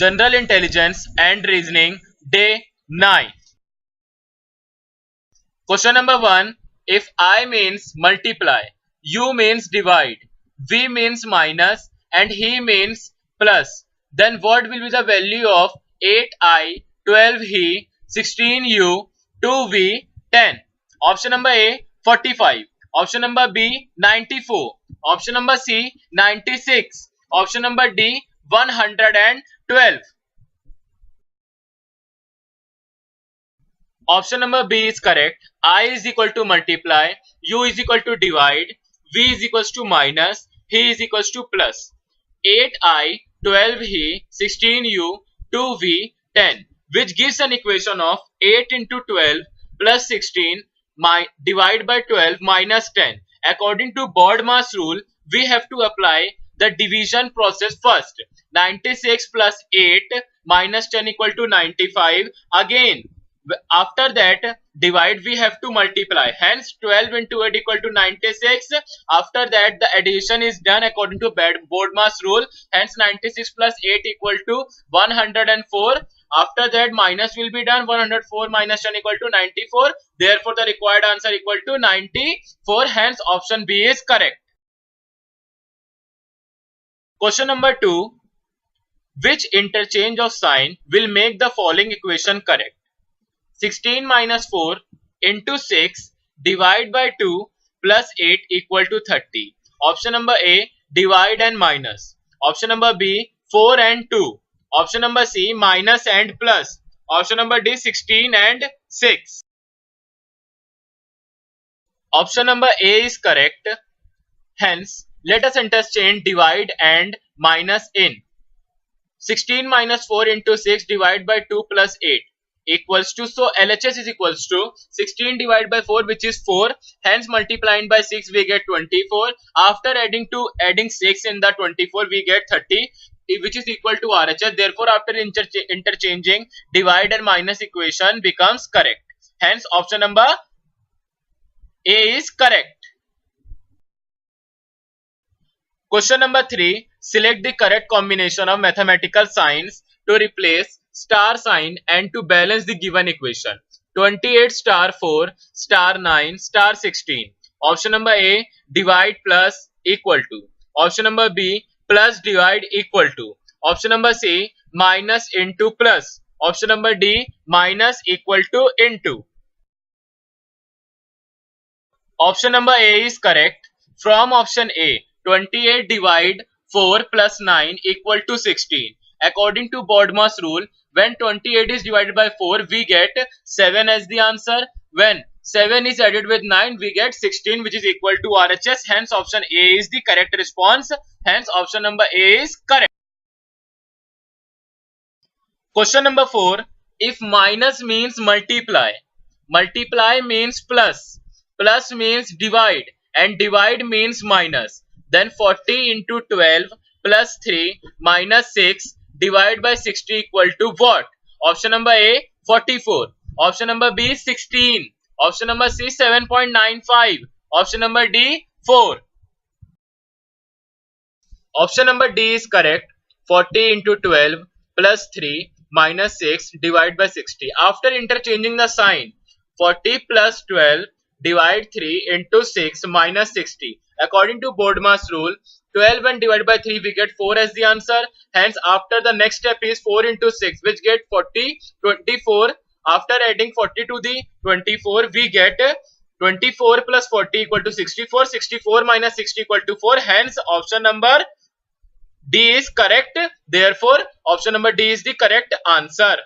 General Intelligence and Reasoning, Day 9. Question number 1. If I means multiply, U means divide, V means minus, and he means plus, then what will be the value of 8i, 12he, 16u, 2v, 10? Option number A, 45. Option number B, 94. Option number C, 96. Option number D, 112. Option number B is correct. I is equal to multiply, U is equal to divide, V is equals to minus, he is equals to plus. 8i, 12he, 16u, 2v, 10, which gives an equation of 8 into 12 plus 16 divided by 12 minus 10. According to BODMAS rule, we have to apply the division process first. 96 plus 8 minus 10 equal to 95. Again, after that divide we have to multiply, hence 12 into 8 equal to 96. After that the addition is done according to BODMAS rule, hence 96 plus 8 equal to 104. After that minus will be done, 104 minus 10 equal to 94. Therefore the required answer equal to 94, hence option B is correct. Question number 2. Which interchange of sign will make the following equation correct? 16 minus 4 into 6 divide by 2 plus 8 equal to 30. Option number A, divide and minus. Option number B, 4 and 2. Option number C, minus and plus. Option number D, 16 and 6. Option number A is correct. Hence, let us interchange divide and minus in. 16 minus 4 into 6 divided by 2 plus 8 equals to, so LHS is equals to 16 divided by 4, which is 4, hence multiplying by 6 we get 24. After adding 6 in the 24 we get 30, which is equal to RHS. Therefore after interchanging divide and minus equation becomes correct, hence option number A is correct. Question number 3. Select the correct combination of mathematical signs to replace star sign and to balance the given equation. 28 star 4 star 9 star 16. Option number A, divide plus equal to. Option number B, plus divide equal to. Option number C, minus into plus. Option number D, minus equal to into. Option number A is correct. From option A, 28 divide 4 plus 9 equal to 16. According to BODMAS rule, when 28 is divided by 4, we get 7 as the answer. When 7 is added with 9, we get 16, which is equal to RHS. Hence, option A is the correct response. Hence, option number A is correct. Question number 4. If minus means multiply, multiply means plus, plus means divide, and divide means minus, then 40 into 12 plus 3 minus 6 divided by 60 equal to what? Option number A, 44. Option number B, 16. Option number C, 7.95. Option number D, 4. Option number D is correct. 40 into 12 plus 3 minus 6 divided by 60. After interchanging the sign, 40 plus 12 divide 3 into 6 minus 60. According to BODMAS rule, 12 and divided by 3 we get 4 as the answer. Hence after the next step is 4 into 6, which get 40, 24. After adding 40 to the 24 we get 24 plus 40 equal to 64. 64 minus 60 equal to 4. Hence option number D is correct. Therefore option number D is the correct answer.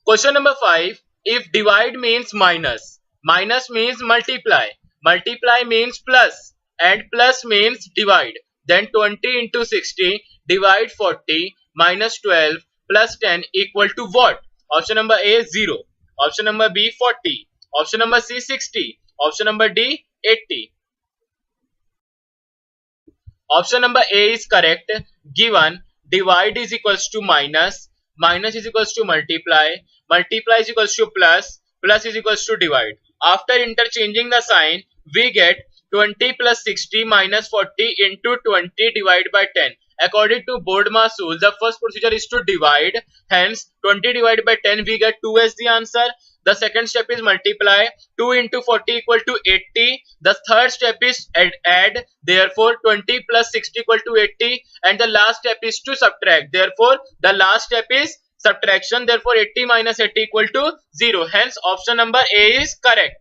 Question number 5. If divide means minus, minus means multiply, multiply means plus, and plus means divide, then 20 into 60 divide 40 minus 12 plus 10 equal to what? Option number A, 0. Option number B, 40. Option number C, 60. Option number D, 80. Option number A is correct. Given divide is equals to minus, minus is equals to multiply, multiply is equals to plus, plus is equals to divide. After interchanging the sign, we get 20 plus 60 minus 40 into 20 divided by 10. According to Bodmer's rule, the first procedure is to divide. Hence, 20 divided by 10, we get 2 as the answer. The second step is multiply. 2 into 40 equal to 80. The third step is add. Therefore, 20 plus 60 equal to 80. And the last step is to subtract. Therefore, the last step is subtraction. Therefore, 80 minus 80 equal to 0. Hence, option number A is correct.